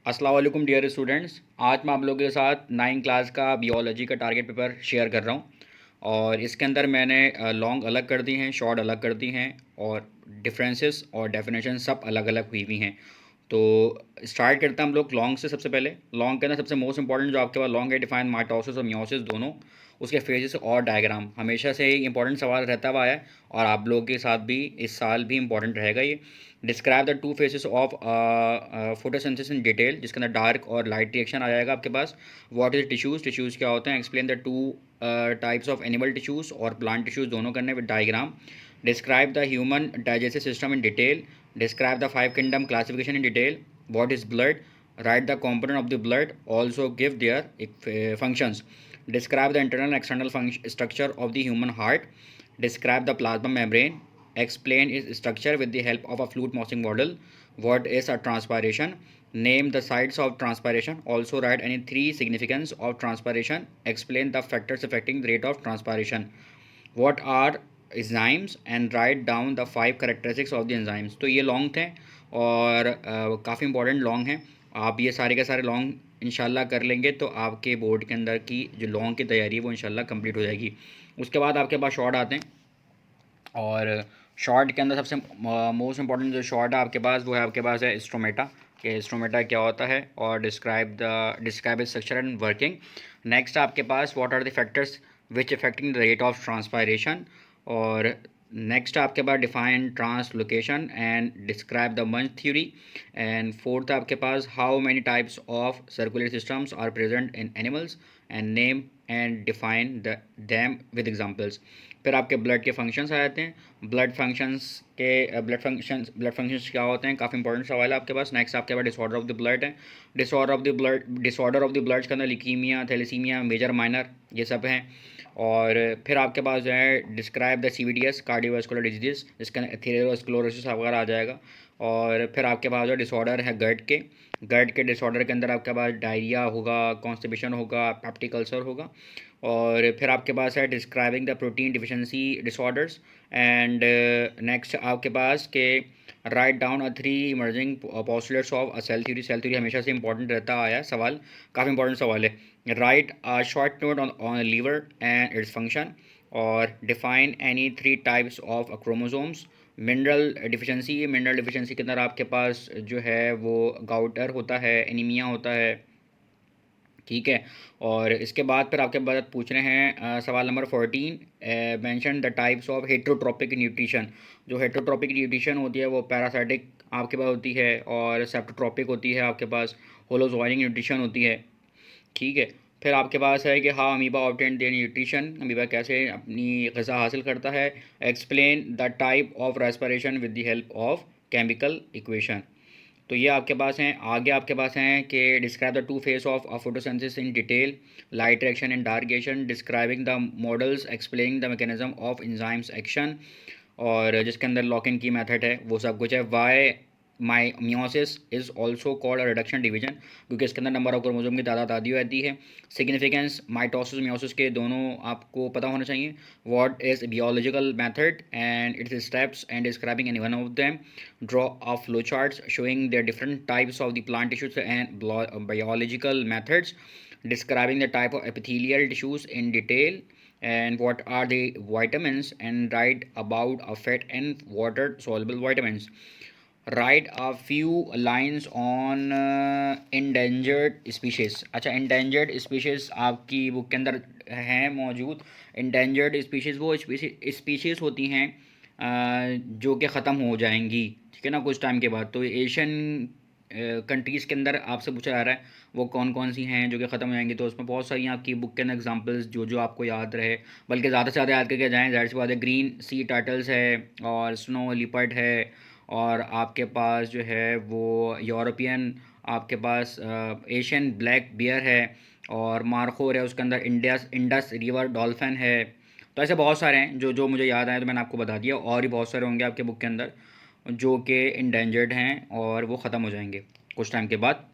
अस्सलाम वालेकुम dear students. आज मैं आप लोगों के साथ 9 क्लास का बियोलॉजी का टारगेट पेपर शेयर कर रहा हूँ और इसके अंदर मैंने लॉन्ग अलग कर दी हैं, शॉर्ट अलग कर दी हैं और डिफरेंसेस और डेफिनेशन सब अलग अलग हुई हुई हैं। तो स्टार्ट करते हैं हम लोग लॉन्ग से। सबसे पहले लॉन्ग के अंदर सबसे मोस्ट इंपॉर्टेंट जो आपके पास लॉन्ग है, डिफाइन माइटोसिस और मियोसिस दोनों, उसके फेजेस और डायग्राम हमेशा से ही इंपॉर्टेंट सवाल रहता हुआ है और आप लोगों के साथ भी इस साल भी इंपॉर्टेंट रहेगा ये। Describe the two phases of photosynthesis in detail, जिसके अंदर डार्क और लाइट रिएक्शन आ जाएगा आपके पास। व्हाट इज टिश्यूज़, टिश्यूज़ क्या होते हैं। Explain the two types of animal tissues और प्लांट टिश्यूज़ दोनों करने with diagram. Describe the human digestive system in detail. Describe the five kingdom classification in detail. What is blood? Write the component of the blood. Also give their functions. Describe the internal and external structure of the human heart. Describe the plasma membrane. Explain its structure with the help of a fluid mousing model. What is a transpiration? Name the sites of transpiration. Also write any three significance of transpiration. Explain the factors affecting the rate of transpiration. What are enzymes and write down the five characteristics of the enzymes। तो ये long थे और काफ़ी important long हैं। आप ये सारे के सारे लॉन्ग इंशाल्लाह कर लेंगे तो आपके बोर्ड के अंदर की जो लॉन्ग की तैयारी है वो इंशाल्लाह कंप्लीट हो जाएगी। उसके बाद आपके पास शॉर्ट आते हैं और शॉर्ट के अंदर सबसे मोस्ट इंपॉर्टेंट जो शॉर्ट है आपके पास वो है आपके पास है स्ट्रोमेटा, कि स्ट्रोमेटा क्या होता है और describe its structure and working. Next आपके पास what are the factors which affecting the rate of transpiration. और नेक्स्ट आपके पास define translocation and describe the Munch theory. And fourth आपके पास how many types of circulatory systems are present in animals and name and define the them with examples. फिर आपके blood के functions आ जाते हैं। ब्लड फंक्शंस क्या होते हैं, काफ़ी इंपॉर्टेंट सवाल है आपके पास। नेक्स्ट आपके पास डिसऑर्डर ऑफ द ब्लड है। डिसऑर्डर ऑफ द ब्लड के अंदर लिकीमिया, थैलेसीमिया, मेजर, माइनर, ये सब हैं। और फिर आपके पास जो है describe the CVDs, cardiovascular disease, जिसका एथेरोस्क्लेरोसिस वगैरह आ जाएगा। और फिर आपके पास जो डिसऑर्डर है गट के डिसऑर्डर के अंदर आपके पास डायरिया होगा, कॉन्स्टिपेशन होगा, पेप्टिक अल्सर होगा। और फिर आपके पास है describing the protein deficiency disorders. And next आपके पास के write down a three emerging postulates of a cell theory. Cell theory हमेशा से इंपॉर्टेंट रहता आया है सवाल, काफ़ी इंपॉर्टेंट सवाल है। Write a short note on liver and its function. और define any three types of chromosomes. Mineral deficiency के अंदर आपके पास जो है वो गाउटर होता है, एनीमिया होता है, ठीक है। और इसके बाद फिर आपके बाद पूछ रहे हैं सवाल number 14, mention the types of heterotrophic nutrition. जो हेट्रोट्रॉपिक न्यूट्रिशन होती है वो पैरासाइटिक आपके पास होती है और सेप्टोट्रॉपिक होती है आपके पास, होलोजोइक न्यूट्रिशन होती है, ठीक है। फिर आपके पास है कि हाँ amoeba obtain their nutrition, amoeba कैसे अपनी ग़िज़ा हासिल करता है। Explain the type of respiration with the help of chemical equation. तो ये आपके पास हैं। आगे आपके पास हैं कि describe the two face of photosynthesis in detail, light reaction and dark reaction, describing the models, explaining the mechanism of enzymes action. और जिसके अंदर लॉक इन की मेथड है वो सब कुछ है। Why my meiosis is also called reduction division, क्योंकि इसके अंदर नंबर ऑफ क्रोमोसोम की तादाद आती है। सिग्निफिकेंस माइटोसिस मियोसिस के दोनों आपको पता होना चाहिए। What is biological method and its steps and describing any one of them. Draw a flowcharts showing the different types of the plant tissues and biological methods. Describing the type of epithelial tissues in detail and what are the vitamins, and write about a fat and water soluble vitamins. Write a few lines on endangered species। अच्छा, endangered species आपकी book के अंदर हैं मौजूद। endangered species वो species होती हैं जो कि ख़त्म हो जाएंगी, ठीक है ना, कुछ टाइम के बाद। तो एशियन कंट्रीज़ के अंदर आपसे पूछा जा रहा है वो कौन कौन सी हैं जो कि ख़त्म हो जाएंगी। तो उसमें बहुत सारी आपकी बुक के अंदर एग्जांपल्स जो जो आपको याद रहे, बल्कि ज़्यादा से ज़्यादा याद करके जाएँ, ज़ाहिर सी बात है। ग्रीन सी टर्टल्स है और स्नो लिपर्ड है और आपके पास जो है वो यूरोपियन, आपके पास एशियन ब्लैक बियर है और मार्खोर है, उसके अंदर इंडस रिवर डॉल्फिन है। तो ऐसे बहुत सारे हैं जो जो मुझे याद आए तो मैंने आपको बता दिया, और भी बहुत सारे होंगे आपके बुक के अंदर जो कि इंडेंजर्ड हैं और वो ख़त्म हो जाएंगे कुछ टाइम के बाद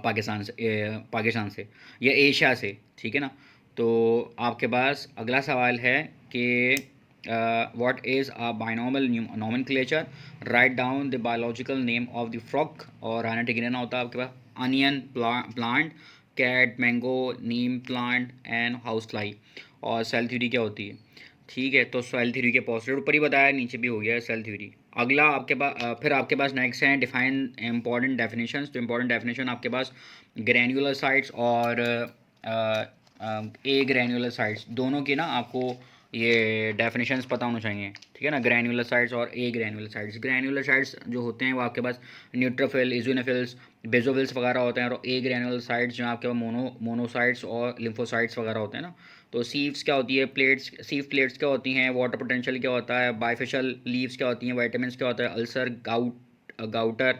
पाकिस्तान से या एशिया से, ठीक है ना। तो आपके पास अगला सवाल है कि what is a binomial nomenclature, write down the biological name of the frog, और आना ठीक रहना होता है आपके पास, onion plant, cat, mango, neem plant and house fly, और सेल थ्योरी क्या होती है। ठीक है, तो सेल थ्योरी के पोस्टर ऊपर ही बताया, नीचे भी हो गया सेल थ्योरी। अगला आपके पास फिर आपके पास नेक्स्ट है डिफाइन इंपॉर्टेंट डेफिनेशंस। तो इंपॉर्टेंट डेफिनेशन आपके पास ग्रैन्युलर साइट्स और ए ग्रैन्युलर साइट्स, दोनों की ना आपको ये डेफिनेशंस पता होना चाहिए। ठीक है ना, ग्रैन्युलर साइट्स और ए ग्रैन्युलर साइट्स। ग्रैन्युलर साइट्स जो होते हैं वो आपके पास न्यूट्रोफिल, इज़ोनोफिल्स, बेजोफिल्स वगैरह होते हैं, और ए ग्रैन्युलर साइट्स जो आपके पास मोनोसाइट्स और लिम्फोसाइट्स वगैरह होते हैं ना। तो सीव्स क्या होती है, प्लेट्स, सीव प्लेट्स क्या होती हैं, वाटर पोटेंशियल क्या होता है, बाइफेशियल लीव्स क्या होती हैं, वाइटामिन क्या होता है, अल्सर, गाउटर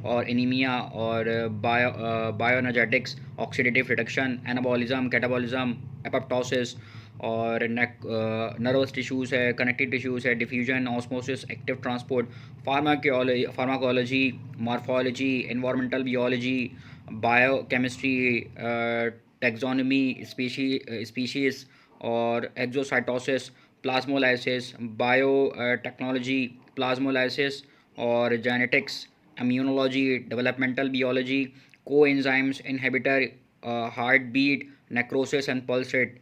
और एनीमिया, और bioenergetics, oxidative reduction, anabolism, catabolism, apoptosis, और नर्वस टिश्यूज़ है, कनेक्टिव टिश्यूज़ है, diffusion, osmosis, active transport, pharmacology, morphology, environmental biology, biochemistry, taxonomy, species, और exocytosis, plasmolysis, biotechnology, plasmolysis, और जेनेटिक्स, इम्यूनोलॉजी, डेवलपमेंटल बियोलॉजी, को enzymes, inhibitor, heartbeat, necrosis and pulse rate.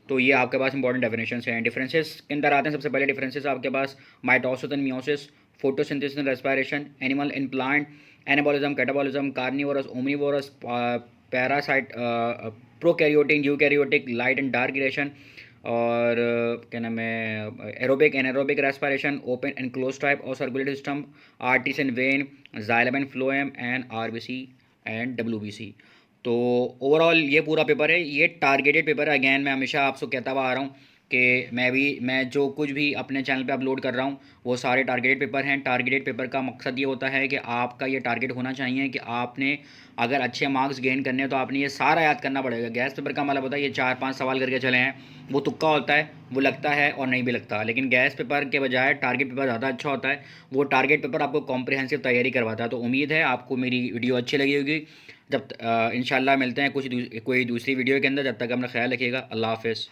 तो ये आपके पास important definitions हैं। Differences के अंदर आते हैं, सबसे पहले डिफरेंसेस आपके पास mitosis and meiosis, photosynthesis and respiration, animal in plant, anabolism, catabolism, carnivorous, omnivorous, parasite, prokaryotic, eukaryotic, light and dark relation, और क्या नाम है, aerobic, anaerobic respiration, open and close type और circulatory system, arteries and vein, xylem and phloem, and RBC and WBC. तो overall ये पूरा paper है, ये टारगेटेड पेपर है। अगेन मैं हमेशा आपसे कहता हुआ आ रहा हूँ कि मैं जो कुछ भी अपने चैनल पे अपलोड कर रहा हूँ वो सारे टारगेटेड पेपर हैं। टारगेटेड पेपर का मकसद ये होता है कि आपका ये टारगेट होना चाहिए कि आपने अगर अच्छे मार्क्स गेन करने हैं तो आपने ये सारा याद करना पड़ेगा। गैस पेपर का मतलब होता है ये 4-5 सवाल करके चले हैं, वो तुक्का होता है, वो लगता है और नहीं भी लगता। लेकिन गैस पेपर के बजाय टारगेट पेपर ज़्यादा अच्छा होता है। वो टारगेट पेपर आपको कॉम्प्रिहेंसिव तैयारी करवाता है। तो उम्मीद है आपको मेरी वीडियो अच्छी लगी होगी। जब इंशाल्लाह मिलते हैं कोई दूसरी वीडियो के अंदर। जब तक अपना ख्याल रखिएगा। अल्लाह हाफ़िज़।